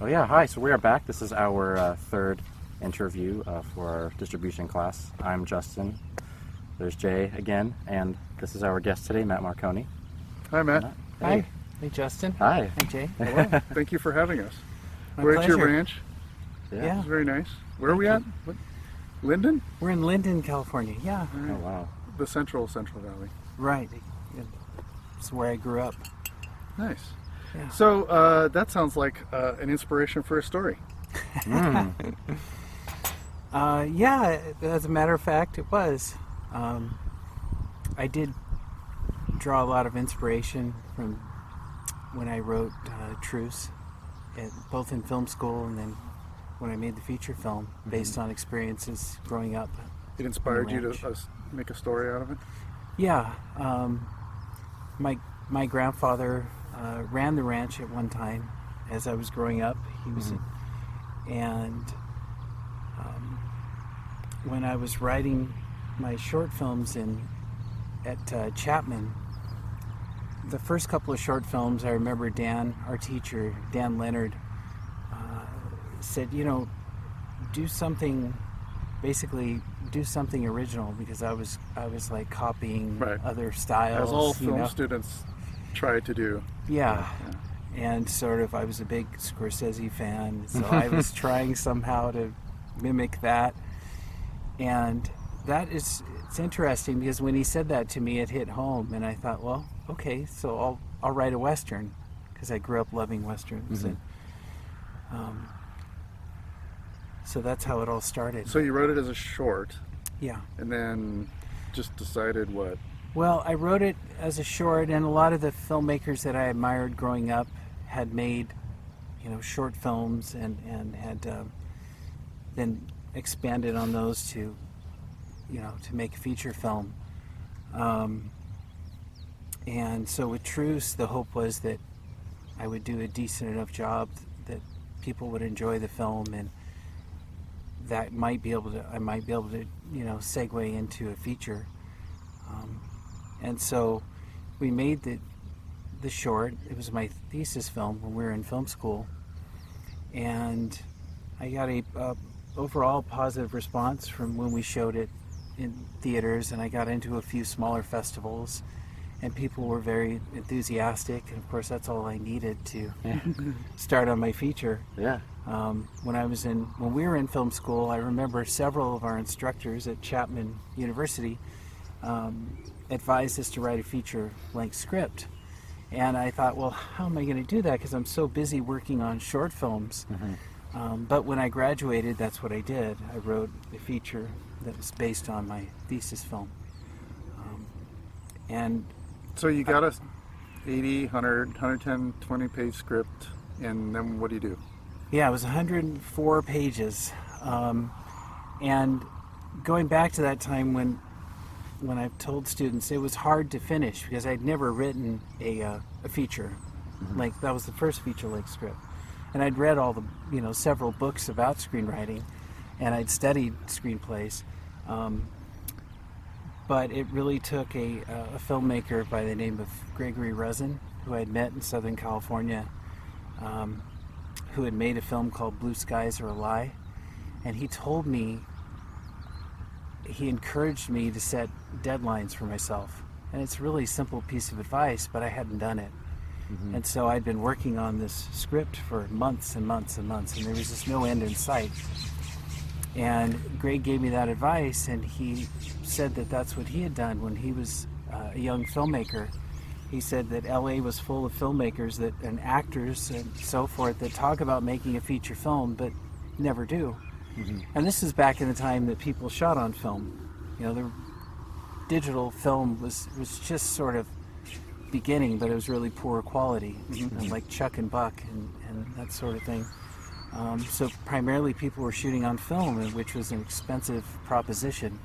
Oh yeah, hi. So we are back. This is our third interview for our distribution class. I'm Justin. There's Jay again, and this is our guest today, Matt Marconi. Hi, Matt. Hey. Hi. Hey, Justin. Hi. Hi, Jay. Hello. Thank you for having us. My We're at your pleasure. ranch. Yeah. It's very nice. Where are we at? What? Linden? We're in Linden, California. Yeah. All right. Oh wow. The Central Valley. Right. It's where I grew up. Nice. Yeah. So that sounds like an inspiration for a story. Mm. Yeah, as a matter of fact, it was. I did draw a lot of inspiration from when I wrote Truce, both in film school and then when I made the feature film, based on experiences growing up. It inspired you ranch. to make a story out of it? Yeah. My grandfather ran the ranch at one time as I was growing up. He was, and when I was writing my short films at Chapman, the first couple of short films, I remember Dan, our teacher, Dan Leonard, said, do something original, because I was like copying Right. other styles. As all film students try to do. Yeah. And sort of, I was a big Scorsese fan, so I was trying somehow to mimic that. And it's interesting, because when he said that to me, it hit home, and I thought, well, okay, so I'll write a Western, because I grew up loving Westerns. And so that's how it all started. So you wrote it as a short, Yeah. and then just decided what? Well, I wrote it as a short, and a lot of the filmmakers that I admired growing up had made, short films and had then expanded on those to make a feature film. And so with Truce, the hope was that I would do a decent enough job that people would enjoy the film, and that I might be able to segue into a feature. And so we made the short. It was my thesis film when we were in film school, and I got a overall positive response from when we showed it in theaters, and I got into a few smaller festivals, and people were very enthusiastic, and of course that's all I needed to start on my feature. Yeah. When we were in film school, I remember several of our instructors at Chapman University advised us to write a feature-length script. And I thought, well, how am I going to do that? Because I'm so busy working on short films. But when I graduated, that's what I did. I wrote a feature that was based on my thesis film. So you got a 80, 100, 110, 20-page script, and then what do you do? Yeah, it was 104 pages. And going back to that time when I've told students it was hard to finish, because I'd never written a feature. Like, that was the first feature-length script. And I'd read all the, several books about screenwriting, and I'd studied screenplays. But it really took a filmmaker by the name of Gregory Resin, who I'd met in Southern California, who had made a film called Blue Skies Are a Lie. And he encouraged me to set deadlines for myself. And it's a really simple piece of advice, but I hadn't done it. And so I'd been working on this script for months and months and months, and there was just no end in sight. And Greg gave me that advice, and he said that that's what he had done when he was a young filmmaker. He said that LA was full of filmmakers and actors and so forth that talk about making a feature film but never do. And this is back in the time that people shot on film. The digital film was just sort of beginning, but it was really poor quality, like Chuck and Buck and that sort of thing. So primarily people were shooting on film, which was an expensive proposition.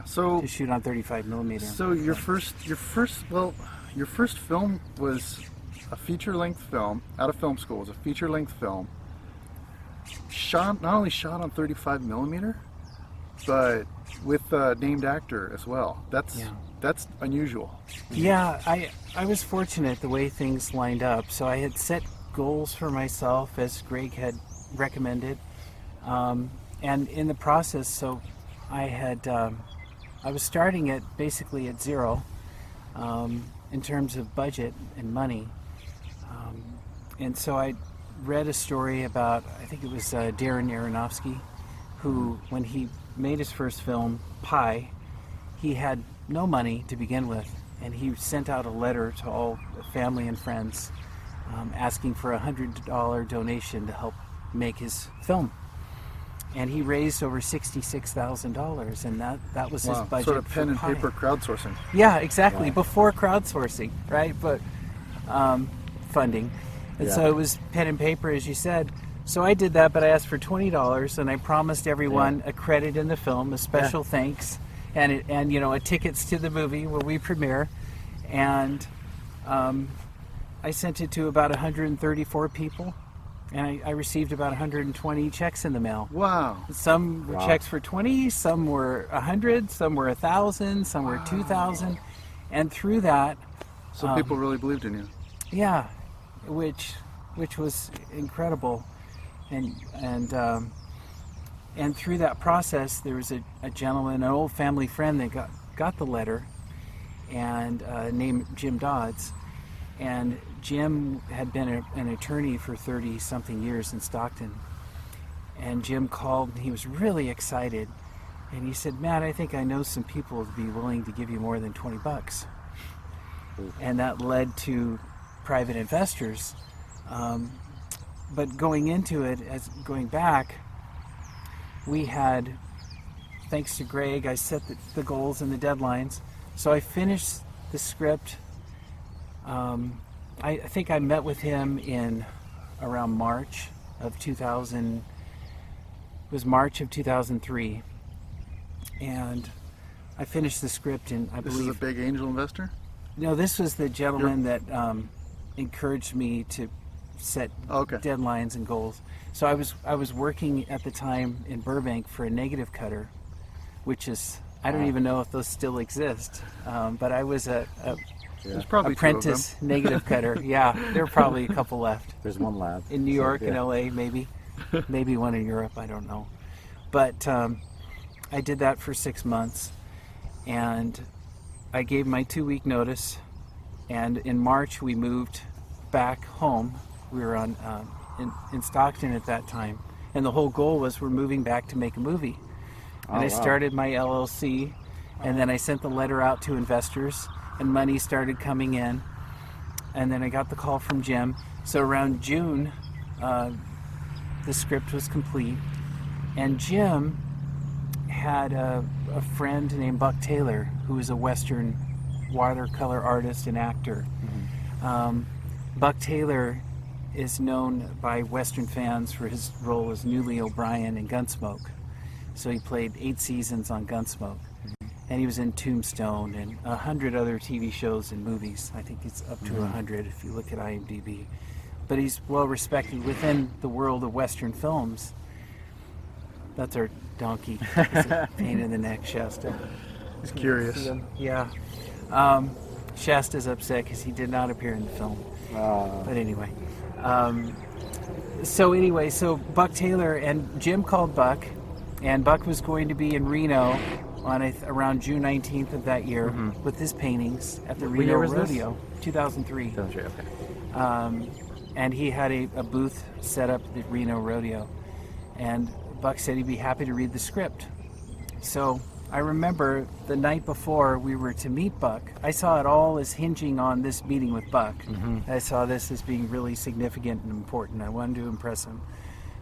So to shoot on 35 millimeter. So your first film was a feature-length film out of film school. It was a feature-length film. Not only shot on 35 millimeter, but with a named actor as well. That's unusual. Yeah, I was fortunate the way things lined up. So I had set goals for myself, as Greg had recommended. And in the process, so I was starting basically at zero in terms of budget and money. And so I read a story about, I think it was Darren Aronofsky, who, when he made his first film, Pi, he had no money to begin with, and he sent out a letter to all family and friends asking for a $100 donation to help make his film. And he raised over $66,000, and that was his budget. Sort of pen and Pi. paper crowdsourcing. Yeah, exactly. Wow. Before crowdsourcing, right? But funding. And so it was pen and paper, as you said. So I did that, but I asked for $20, and I promised everyone a credit in the film, a special thanks, and a tickets to the movie where we premiere. And I sent it to about 134 people, and I received about 120 checks in the mail. Wow. Some were checks for 20, some were 100, some were 1,000, some were 2,000, and through that, So people really believed in you. yeah, which was incredible, and through that process, there was a gentleman, an old family friend that got the letter, and named Jim Dodds, and Jim had been an attorney for 30-something years in Stockton, and Jim called, and he was really excited, and he said, "Matt, I think I know some people who'd be willing to give you more than $20. And that led to private investors. But going into it, going back, we had, thanks to Greg, I set the goals and the deadlines. So I finished the script. I think I met with him in around March of 2000. It was March of 2003, and I finished the script in, I believe. This is a big angel investor? No, this was the gentleman that encouraged me to set deadlines and goals. So I was working at the time in Burbank for a negative cutter, which is, I don't even know if those still exist, but I was a There's probably apprentice negative cutter. Yeah, there are probably a couple left. There's one lab. In New York, in LA, maybe. Maybe one in Europe, I don't know. But I did that for 6 months, and I gave my 2-week notice, and in March we moved back home. We were in Stockton at that time, and the whole goal was we're moving back to make a movie. And I started my LLC, and then I sent the letter out to investors, and money started coming in, and then I got the call from Jim. So around June, the script was complete, and Jim had a friend named Buck Taylor, who was a Western watercolor artist and actor. Buck Taylor is known by Western fans for his role as Newly O'Brien in Gunsmoke. So he played 8 seasons on Gunsmoke. And he was in Tombstone and 100 other TV shows and movies. I think it's up to 100 if you look at IMDb. But he's well respected within the world of Western films. That's our donkey. It's a pain in the neck, Shasta. He's curious. Yeah. Shasta's upset because he did not appear in the film. But anyway. So Buck Taylor and Jim called Buck, and Buck was going to be in Reno on around June 19th of that year with his paintings at the Reno Rodeo, 2003. 2003, okay. And he had a booth set up at the Reno Rodeo, and Buck said he'd be happy to read the script. So I remember the night before we were to meet Buck, I saw it all as hinging on this meeting with Buck. I saw this as being really significant and important. I wanted to impress him.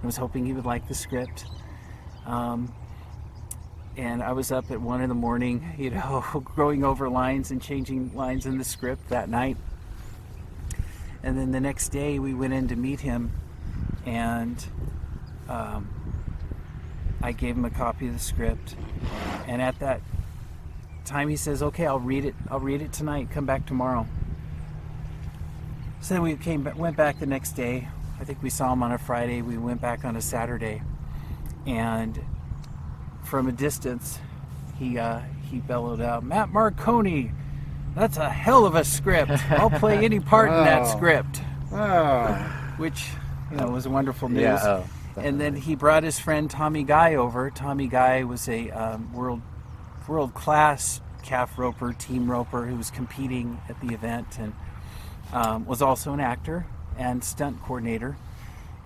I was hoping he would like the script. And I was up at 1 a.m, going over lines and changing lines in the script that night. And then the next day we went in to meet him, and I gave him a copy of the script. And at that time he says, "Okay, I'll read it tonight. Come back tomorrow." So then we went back the next day. I think we saw him on a Friday. We went back on a Saturday, and from a distance, he bellowed out, "Matt Marconi, that's a hell of a script. I'll play any part in that script." which was wonderful news. Yeah, and then he brought his friend Tommy Guy over. Tommy Guy was a world-class calf roper, team roper, who was competing at the event, and was also an actor and stunt coordinator.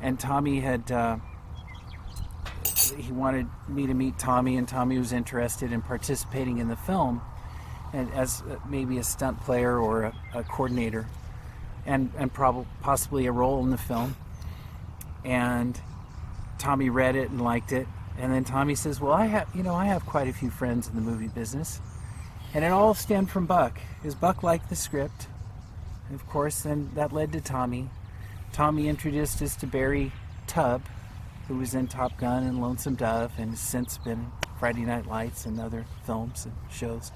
And Tommy had he wanted me to meet Tommy, and Tommy was interested in participating in the film, and as maybe a stunt player or a coordinator, and possibly a role in the film. And Tommy read it and liked it, and then Tommy says, "Well, I have quite a few friends in the movie business," and it all stemmed from Buck. Because Buck liked the script, and of course, then that led to Tommy. Tommy introduced us to Barry Tubb, who was in Top Gun and Lonesome Dove, and has since been Friday Night Lights and other films and shows.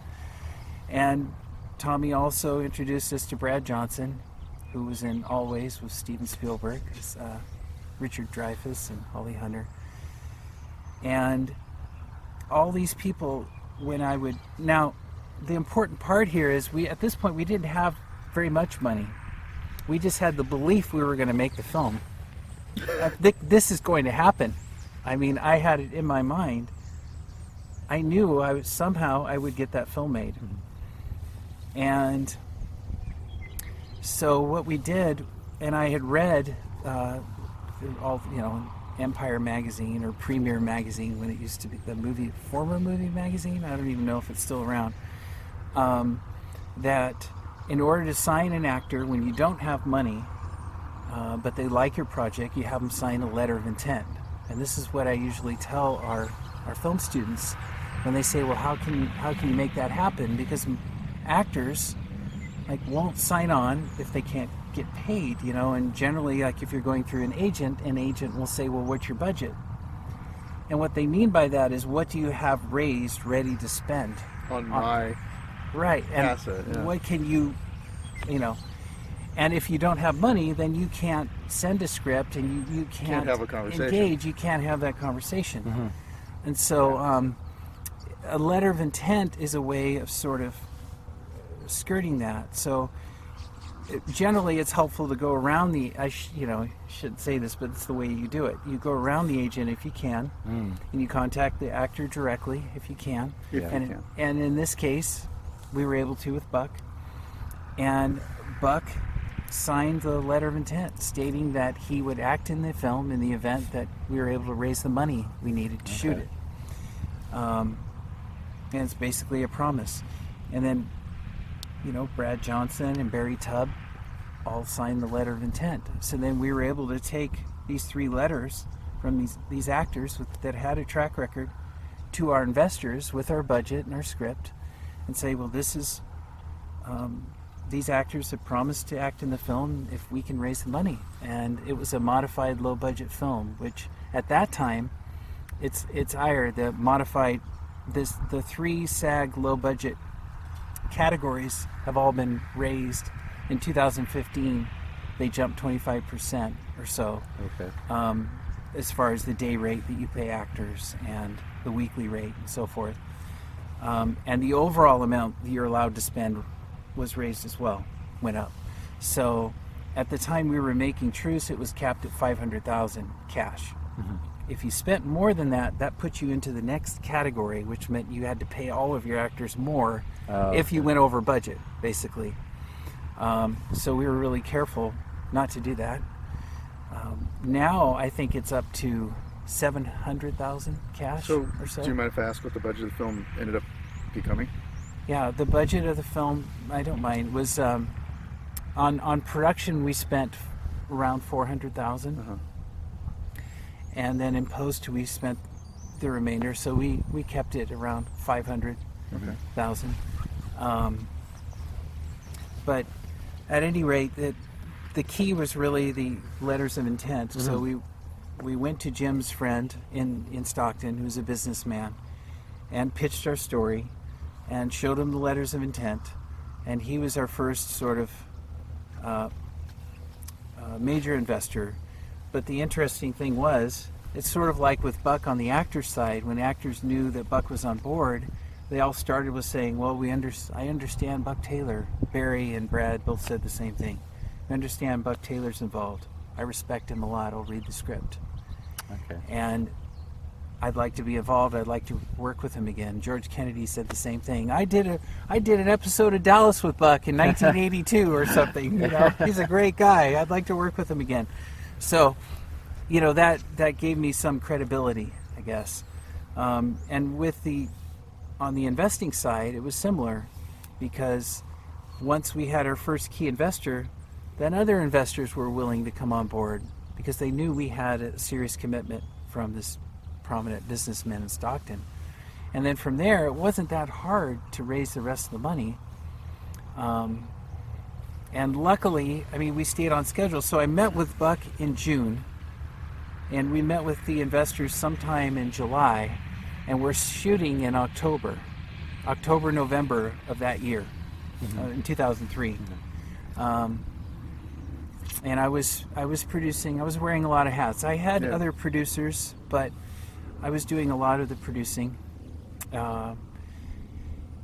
And Tommy also introduced us to Brad Johnson, who was in Always with Steven Spielberg, Richard Dreyfuss and Holly Hunter. And all these people, now the important part here is at this point we didn't have very much money. We just had the belief we were going to make the film. This is going to happen. I mean, I had it in my mind. I knew somehow I would get that film made. And so what we did, and I had read Empire magazine or Premiere magazine when it used to be the former movie magazine. I don't even know if it's still around. That in order to sign an actor, when you don't have money, but they like your project, you have them sign a letter of intent. And this is what I usually tell our film students when they say, "Well, how can you make that happen?" Because actors won't sign on if they can't get paid, and generally, if you're going through an agent will say, "Well, what's your budget?" And what they mean by that is, what do you have raised ready to spend on my right asset? Yeah. What can you and if you don't have money, then you can't send a script, and you can't have a conversation. engage. You can't have that conversation. And so a letter of intent is a way of sort of skirting that. So generally it's helpful to go around I shouldn't say this, but it's the way you do it. You go around the agent if you can, and you contact the actor directly if you can. And in this case, we were able to with Buck. And Buck signed the letter of intent stating that he would act in the film in the event that we were able to raise the money we needed to shoot it. And it's basically a promise. And then Brad Johnson and Barry Tubb all signed the letter of intent. So then we were able to take these 3 letters from these actors that had a track record to our investors with our budget and our script, and say, well, this is these actors have promised to act in the film if we can raise the money. And it was a modified low-budget film, which at that time, it's higher. The modified, the 3 SAG low-budget categories have all been raised. In 2015, they jumped 25% or so. Okay. As far as the day rate that you pay actors and the weekly rate and so forth. And the overall amount that you're allowed to spend was raised as well, went up. So at the time we were making Truce, it was capped at $500,000 cash. If you spent more than that, that put you into the next category, which meant you had to pay all of your actors more if you went over budget, basically. So we were really careful not to do that. Now I think it's up to $700,000 cash or so. Do you mind if I ask what the budget of the film ended up becoming? Yeah, the budget of the film, I don't mind, was on production we spent around $400,000. And then in post we spent the remainder, so we kept it around $500,000. But at any rate, the key was really the letters of intent. So we went to Jim's friend in Stockton, who's a businessman, and pitched our story and showed him the letters of intent. And he was our first sort of major investor. But the interesting thing was, it's sort of like with Buck on the actor side. When actors knew that Buck was on board, they all started with saying, well, I understand Buck Taylor. Barry and Brad both said the same thing. I understand Buck Taylor's involved. I respect him a lot. I'll read the script. Okay. And I'd like to be involved. I'd like to work with him again. George Kennedy said the same thing. I did an episode of Dallas with Buck in 1982 or something. You know, he's a great guy. I'd like to work with him again. So, you know, that gave me some credibility, I guess. And on the investing side, it was similar, because once we had our first key investor, then other investors were willing to come on board because they knew we had a serious commitment from this prominent businessman in Stockton. And then from there, it wasn't that hard to raise the rest of the money. And luckily, I mean, we stayed on schedule. So I met with Buck in June, and we met with the investors sometime in July, and we're shooting in October, November of that year, in 2003. And I was producing. I was wearing a lot of hats. I had other producers, but I was doing a lot of the producing, and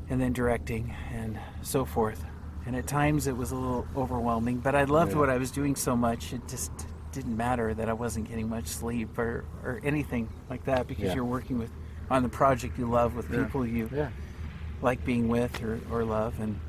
then directing and so forth. And at times it was a little overwhelming, but I loved what I was doing so much. It just didn't matter that I wasn't getting much sleep or anything like that, because you're working on the project you love with people you like being with or love. And